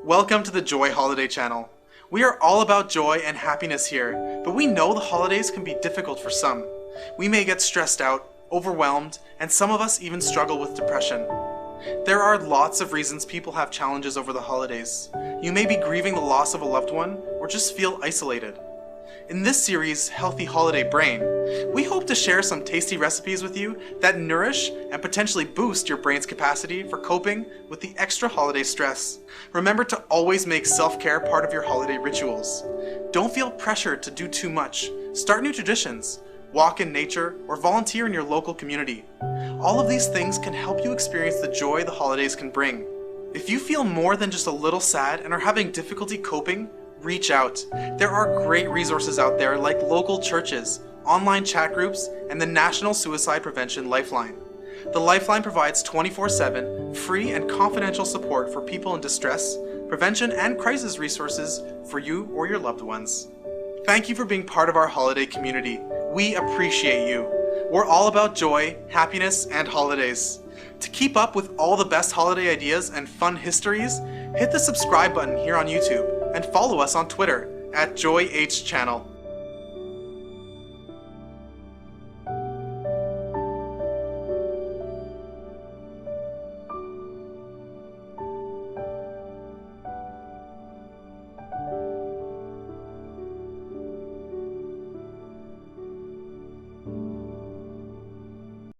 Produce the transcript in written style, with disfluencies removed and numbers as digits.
Welcome to the Joy Holiday Channel. We are all about joy and happiness here, but we know the holidays can be difficult for some. We may get stressed out, overwhelmed, and some of us even struggle with depression. There are lots of reasons people have challenges over the holidays. You may be grieving the loss of a loved one, or just feel isolated. In this series, Healthy Holiday Brain, we hope to share some tasty recipes with you that nourish and potentially boost your brain's capacity for coping with the extra holiday stress. Remember to always make self-care part of your holiday rituals. Don't feel pressured to do too much. Start new traditions, walk in nature, or volunteer in your local community. All of these things can help you experience the joy the holidays can bring. If you feel more than just a little sad and are having difficulty coping, reach out. There are great resources out there like local churches, online chat groups, and the National Suicide Prevention Lifeline. The Lifeline provides 24/7 free and confidential support for people in distress, prevention, and crisis resources for you or your loved ones. Thank you for being part of our holiday community. We appreciate you. We're all about joy, happiness, and holidays. To keep up with all the best holiday ideas and fun histories, hit the subscribe button here on YouTube and follow us on Twitter @JoyHChannel.